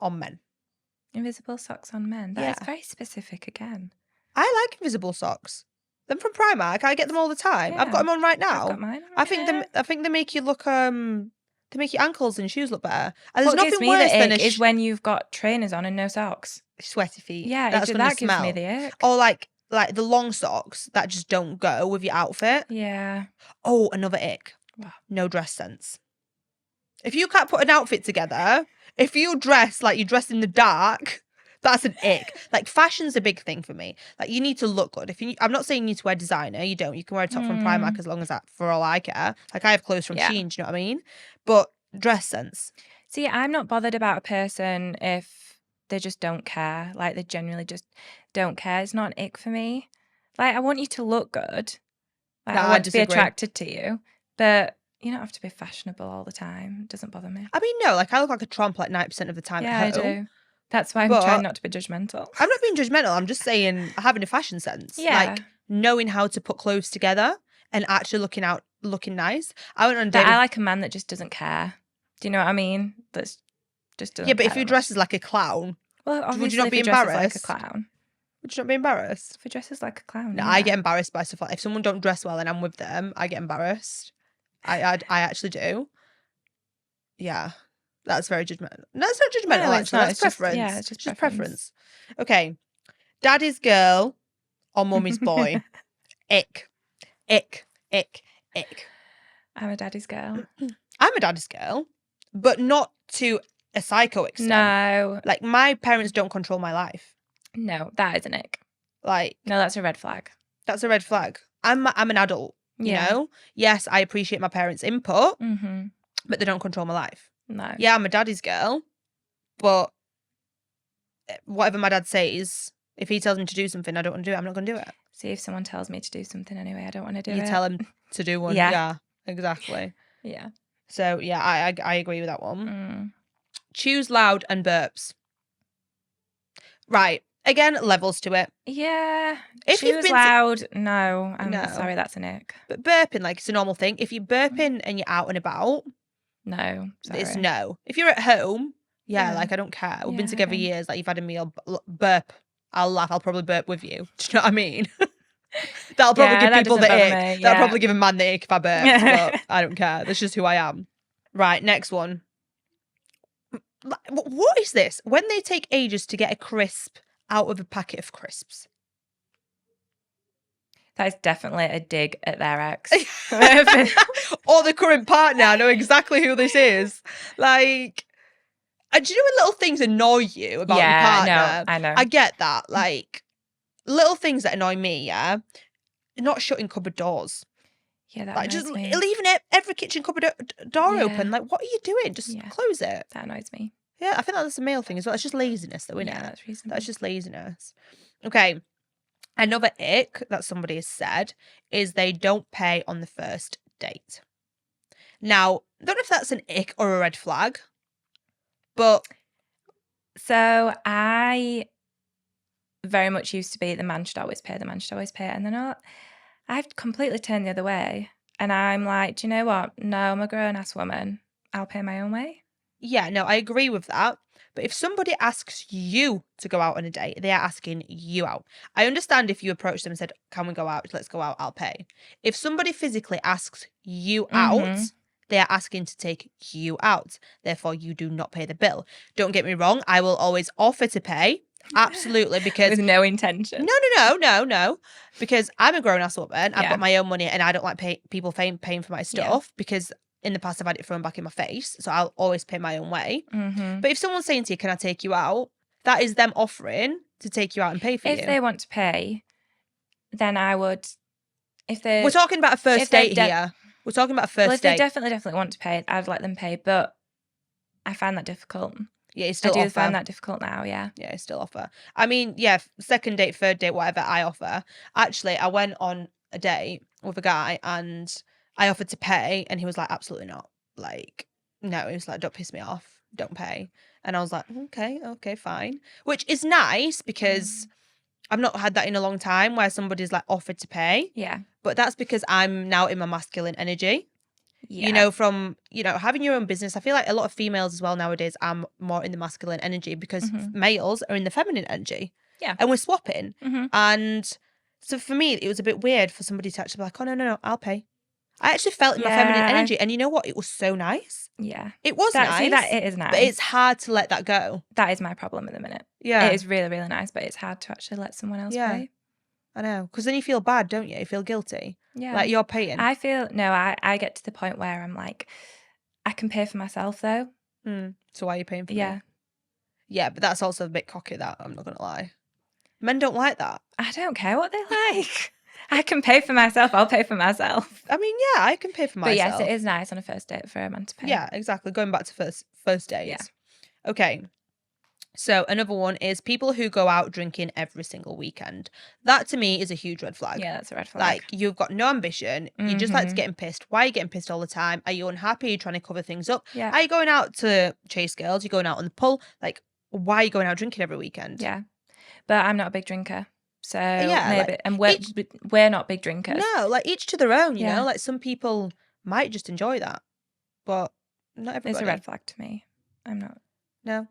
Speaker 1: on men.
Speaker 2: Invisible socks on men. That is very specific again.
Speaker 1: I like invisible socks. Them from Primark. I get them all the time. Yeah. I've got them on right now.
Speaker 2: I've got mine.
Speaker 1: I think they make you look they make your ankles and shoes look better. And there's
Speaker 2: what
Speaker 1: nothing worse than
Speaker 2: is when you've got trainers on and no socks.
Speaker 1: Sweaty feet.
Speaker 2: Yeah, that gives me the ick.
Speaker 1: Or like the long socks that just don't go with your outfit.
Speaker 2: Yeah.
Speaker 1: Oh, another ick. No dress sense. If you can't put an outfit together, if you dress like you dress in the dark, that's an ick. Fashion's a big thing for me. You need to look good. I'm not saying you need to wear designer. You don't. You can wear a top from Primark as long as that, for all I care. I have clothes from Shein, do you know what I mean? But dress sense.
Speaker 2: See, I'm not bothered about a person if they just don't care. They genuinely just don't care. It's not an ick for me. I want you to look good. I want to be attracted to you. But you don't have to be fashionable all the time. It doesn't bother me.
Speaker 1: I mean, no, I look like a tromp 90% of the time at home.
Speaker 2: Yeah, I do. That's why I'm trying not to be judgmental.
Speaker 1: I'm not being judgmental. I'm just saying having a fashion sense.
Speaker 2: Yeah.
Speaker 1: Knowing how to put clothes together and actually looking nice. I went on a date.
Speaker 2: I like a man that just doesn't care. Do you know what I mean? That's just doesn't.
Speaker 1: Yeah, but if you dress as like a clown,
Speaker 2: well, obviously,
Speaker 1: would you not be
Speaker 2: if he dresses
Speaker 1: embarrassed?
Speaker 2: Like a clown.
Speaker 1: Would you not be embarrassed?
Speaker 2: If he dresses like a clown.
Speaker 1: No, I get embarrassed by stuff like that. If someone don't dress well and I'm with them, I get embarrassed. I actually do. Yeah. That's very judgmental. No, it's not judgmental,
Speaker 2: No,
Speaker 1: actually. That's preference.
Speaker 2: It's just
Speaker 1: preference. Okay. Daddy's girl or mummy's boy? Ick. Ick. Ick. Ick.
Speaker 2: I'm a daddy's girl.
Speaker 1: I'm a daddy's girl, but not to a psycho extent.
Speaker 2: No.
Speaker 1: Like, my parents don't control my life.
Speaker 2: No, that is an ick.
Speaker 1: Like,
Speaker 2: no, that's a red flag.
Speaker 1: That's a red flag. I'm an adult, you know? Yes, I appreciate my parents' input, but they don't control my life.
Speaker 2: No.
Speaker 1: Yeah, I'm a daddy's girl, but whatever my dad says, if he tells me to do something I don't want to do it, I'm not going to do it.
Speaker 2: See, if someone tells me to do something anyway, I don't want to do it.
Speaker 1: You tell him to do one. Yeah, exactly.
Speaker 2: Yeah.
Speaker 1: So, yeah, I agree with that one. Choose loud and burps. Right. Again, levels to it.
Speaker 2: Yeah. If choose loud, no. I'm sorry, that's an ick.
Speaker 1: But burping, like, it's a normal thing. If you're burping and you're out and about,
Speaker 2: no. Sorry.
Speaker 1: It's no. If you're at home, like, I don't care. We've been together years. Like, you've had a meal, burp. I'll laugh. I'll probably burp with you. Do you know what I mean? That'll probably give people the ick. That'll probably give a man the ick if I burp. But I don't care. That's just who I am. Right, next one. What is this? When they take ages to get a crisp out of a packet of crisps.
Speaker 2: That is definitely a dig at their ex.
Speaker 1: Or the current partner. I know exactly who this is. Like, do you know when little things annoy you about your partner?
Speaker 2: No, I know.
Speaker 1: I get that. Like, little things that annoy me, not shutting cupboard doors.
Speaker 2: Yeah, that
Speaker 1: like
Speaker 2: annoys
Speaker 1: just
Speaker 2: me.
Speaker 1: Leaving every kitchen cupboard door open. Like, what are you doing? Just close it.
Speaker 2: That annoys me.
Speaker 1: Yeah, I think that's a male thing as well. It's just laziness, though, isn't it?
Speaker 2: That's reasonable.
Speaker 1: That's just laziness. Okay. Another ick that somebody has said is they don't pay on the first date. Now, I don't know if that's an ick or a red flag, but...
Speaker 2: So I very much used to be the man should always pay, and then I've completely turned the other way, and I'm like, do you know what? No, I'm a grown-ass woman. I'll pay my own way.
Speaker 1: Yeah, no, I agree with that. But if somebody asks you to go out on a date, they are asking you out. I understand if you approach them and said, can we go out? Let's go out. I'll pay. If somebody physically asks you out, they are asking to take you out. Therefore, you do not pay the bill. Don't get me wrong. I will always offer to pay. Absolutely. Because
Speaker 2: with no intention.
Speaker 1: No. Because I'm a grown-ass woman. I've got my own money and I don't like people paying for my stuff because... in the past, I've had it thrown back in my face, so I'll always pay my own way. But if someone's saying to you, can I take you out? That is them offering to take you out and pay for you.
Speaker 2: If they want to pay, then I would...
Speaker 1: We're talking about a first date here. We're talking about a first date.
Speaker 2: If they definitely want to pay, I'd let them pay, but I find that difficult.
Speaker 1: Yeah, you still offer.
Speaker 2: I do find that difficult now, yeah.
Speaker 1: Yeah, you still offer. I mean, second date, third date, whatever, I offer. Actually, I went on a date with a guy and... I offered to pay and he was like, absolutely not. Like, no, he was like, don't piss me off. Don't pay. And I was like, okay, fine. Which is nice because I've not had that in a long time where somebody's like offered to pay.
Speaker 2: Yeah.
Speaker 1: But that's because I'm now in my masculine energy.
Speaker 2: Yeah.
Speaker 1: You know, from, having your own business. I feel like a lot of females as well nowadays are more in the masculine energy because males are in the feminine energy.
Speaker 2: Yeah.
Speaker 1: And we're swapping. And so for me, it was a bit weird for somebody to actually be like, oh, no, I'll pay. I actually felt in my feminine energy, and you know what? It was so nice.
Speaker 2: Yeah,
Speaker 1: it was nice.
Speaker 2: See, that it is nice,
Speaker 1: but it's hard to let that go.
Speaker 2: That is my problem at the minute.
Speaker 1: Yeah,
Speaker 2: it is really, really nice, but it's hard to actually let someone else pay.
Speaker 1: I know, because then you feel bad, don't you? You feel guilty.
Speaker 2: Yeah,
Speaker 1: like you're paying.
Speaker 2: I get to the point where I'm like, I can pay for myself though.
Speaker 1: So why are you paying for me? Yeah, but that's also a bit cocky. That I'm not gonna lie. Men don't like that.
Speaker 2: I don't care what they like. I can pay for myself. I'll pay for myself.
Speaker 1: I mean, yeah, I can pay for myself.
Speaker 2: But yes, it is nice on a first date for a man to pay.
Speaker 1: Yeah, exactly. Going back to first dates. Yeah. Okay. So another one is people who go out drinking every single weekend. That to me is a huge red flag.
Speaker 2: Yeah, that's a red flag.
Speaker 1: Like, you've got no ambition. You just like to getting pissed. Why are you getting pissed all the time? Are you unhappy? Are you trying to cover things up?
Speaker 2: Yeah.
Speaker 1: Are you going out to chase girls? You're going out on the pull? Like, why are you going out drinking every weekend?
Speaker 2: Yeah. But I'm not a big drinker. So maybe, and we're not big drinkers.
Speaker 1: No, like each to their own, you know? Like some people might just enjoy that, but not everybody.
Speaker 2: It's a red flag to me. I'm not.
Speaker 1: No?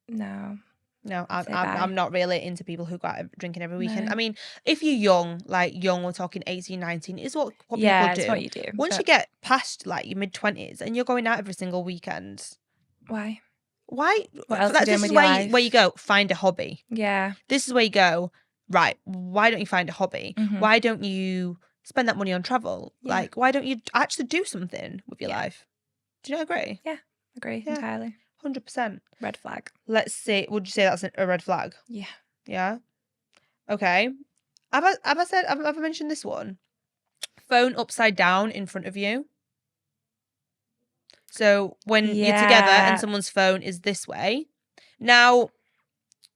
Speaker 2: No.
Speaker 1: No, I'm not really into people who go out drinking every weekend. No. I mean, if you're young, we're talking 18, 19, is what people do.
Speaker 2: Yeah, it's what you do.
Speaker 1: Once you get past your mid-20s and you're going out every single weekend.
Speaker 2: Why?
Speaker 1: What
Speaker 2: else are you doing with your life?
Speaker 1: Where you go, find a hobby.
Speaker 2: Yeah.
Speaker 1: This is where you go, right, why don't you find a hobby? Mm-hmm. Why don't you spend that money on travel? Yeah. Why don't you actually do something with your life? Do you not agree?
Speaker 2: Yeah, agree entirely.
Speaker 1: 100%.
Speaker 2: Red flag.
Speaker 1: Let's see. Would you say that's a red flag?
Speaker 2: Yeah.
Speaker 1: Yeah? Okay. Have I mentioned this one? Phone upside down in front of you. So when you're together and someone's phone is this way. Now,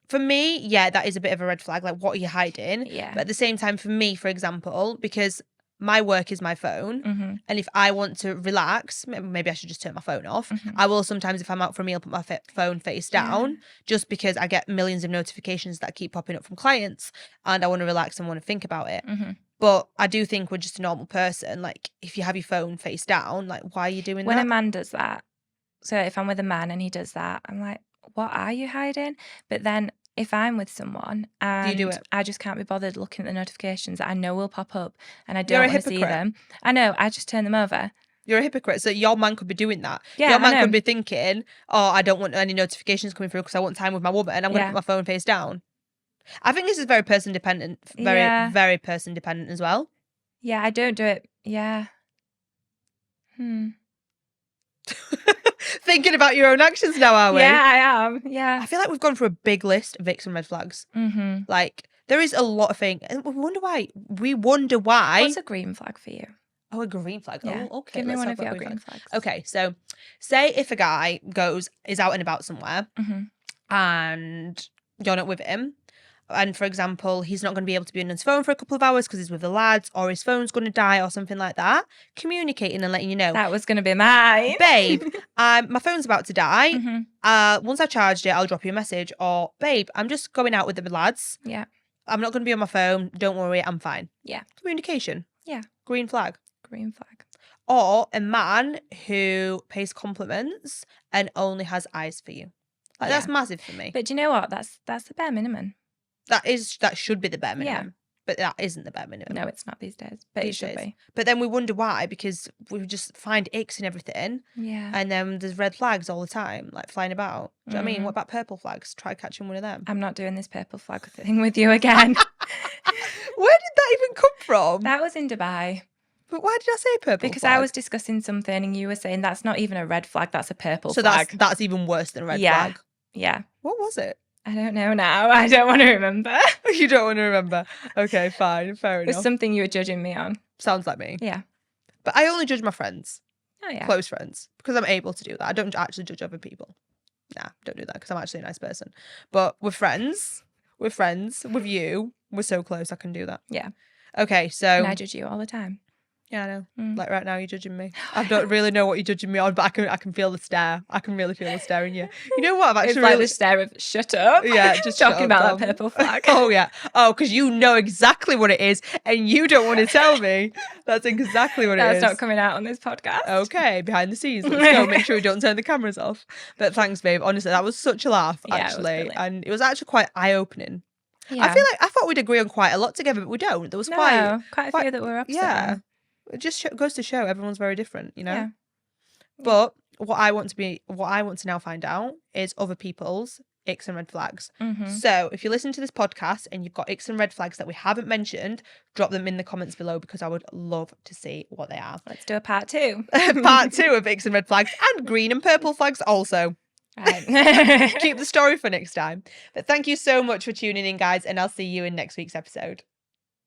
Speaker 1: for me, that is a bit of a red flag. What are you hiding?
Speaker 2: Yeah.
Speaker 1: But at the same time, for me, for example, because my work is my phone, mm-hmm. and if I want to relax, maybe I should just turn my phone off. Mm-hmm. I will sometimes, if I'm out for a meal, put my phone face down, just because I get millions of notifications that keep popping up from clients, and I want to relax and want to think about it. Mm-hmm. But I do think we're just a normal person. If you have your phone face down, why are you doing that?
Speaker 2: When a man does that, so if I'm with a man and he does that, I'm like, what are you hiding? But then if I'm with someone and
Speaker 1: do you do it?
Speaker 2: I just can't be bothered looking at the notifications that I know will pop up and I don't want to see them. I know, I just turn them over.
Speaker 1: You're a hypocrite. So your man could be doing that.
Speaker 2: Yeah,
Speaker 1: your man could be thinking, oh, I don't want any notifications coming through because I want time with my woman and I'm going to put my phone face down. I think this is very person dependent. Very person dependent as well.
Speaker 2: Yeah, I don't do it. Yeah.
Speaker 1: Thinking about your own actions now, are we?
Speaker 2: Yeah, I am. Yeah.
Speaker 1: I feel like we've gone through a big list of Icks and red flags. Mm-hmm. There is a lot of things. And we wonder why.
Speaker 2: What's a green flag for you?
Speaker 1: Oh, a green flag.
Speaker 2: Yeah.
Speaker 1: Oh, okay.
Speaker 2: Give me one of your green flags.
Speaker 1: Okay, so say if a guy is out and about somewhere, mm-hmm. and you're not with him, and for example, he's not going to be able to be on his phone for a couple of hours because he's with the lads, or his phone's going to die or something like that, communicating and letting you know.
Speaker 2: That was going to be mine.
Speaker 1: Babe, my phone's about to die. Mm-hmm. Once I charged it, I'll drop you a message. Or, babe, I'm just going out with the lads.
Speaker 2: Yeah.
Speaker 1: I'm not going to be on my phone. Don't worry, I'm fine.
Speaker 2: Yeah.
Speaker 1: Communication.
Speaker 2: Yeah.
Speaker 1: Green flag.
Speaker 2: Green flag.
Speaker 1: Or a man who pays compliments and only has eyes for you. That's massive for me.
Speaker 2: But do you know what? That's the bare minimum.
Speaker 1: That should be the bare minimum.
Speaker 2: Yeah.
Speaker 1: But that isn't the bare minimum.
Speaker 2: No, it's not these days. But it should be.
Speaker 1: But then we wonder why, because we just find Icks and everything.
Speaker 2: Yeah.
Speaker 1: And then there's red flags all the time, flying about. Do you know what I mean? What about purple flags? Try catching one of them.
Speaker 2: I'm not doing this purple flag thing with you again.
Speaker 1: Where did that even come from?
Speaker 2: That was in Dubai.
Speaker 1: But why did I say purple
Speaker 2: because
Speaker 1: flag?
Speaker 2: I was discussing something and you were saying that's not even a red flag, that's a purple flag.
Speaker 1: So that's even worse than a red flag?
Speaker 2: Yeah.
Speaker 1: What was it?
Speaker 2: I don't know now. I don't want to remember.
Speaker 1: You don't want to remember? Okay, fine. Fair enough.
Speaker 2: It was something you were judging me on.
Speaker 1: Sounds like me.
Speaker 2: Yeah.
Speaker 1: But I only judge my friends.
Speaker 2: Oh, yeah.
Speaker 1: Close friends. Because I'm able to do that. I don't actually judge other people. Nah, don't do that because I'm actually a nice person. But with friends, with you, we're so close I can do that.
Speaker 2: Yeah.
Speaker 1: Okay, so...
Speaker 2: And I judge you all the time.
Speaker 1: Yeah, I know. Right now, you're judging me. I don't really know what you're judging me on, but I can feel the stare. I can really feel the stare in you. You know what? I've actually
Speaker 2: it's like the stare of shut up.
Speaker 1: Yeah, just
Speaker 2: talking about that purple flag.
Speaker 1: Oh yeah. Oh, because you know exactly what it is, and you don't want to tell me. That's exactly what it is.
Speaker 2: That's not coming out on this podcast.
Speaker 1: Okay, behind the scenes. Let's go. Make sure we don't turn the cameras off. But thanks, babe. Honestly, that was such a laugh. Actually, and it was actually quite eye-opening. Yeah. I thought we'd agree on quite a lot together, but we don't. There was quite
Speaker 2: a few that were opposite.
Speaker 1: Yeah. It just goes to show everyone's very different, you know? Yeah. But what I want to now find out is other people's Icks and red flags. Mm-hmm. So if you listen to this podcast and you've got Icks and red flags that we haven't mentioned, drop them in the comments below because I would love to see what they are.
Speaker 2: Let's do a part 2.
Speaker 1: Part 2 of Icks and red flags and green and purple flags also. Right. Keep the story for next time. But thank you so much for tuning in, guys, and I'll see you in next week's episode.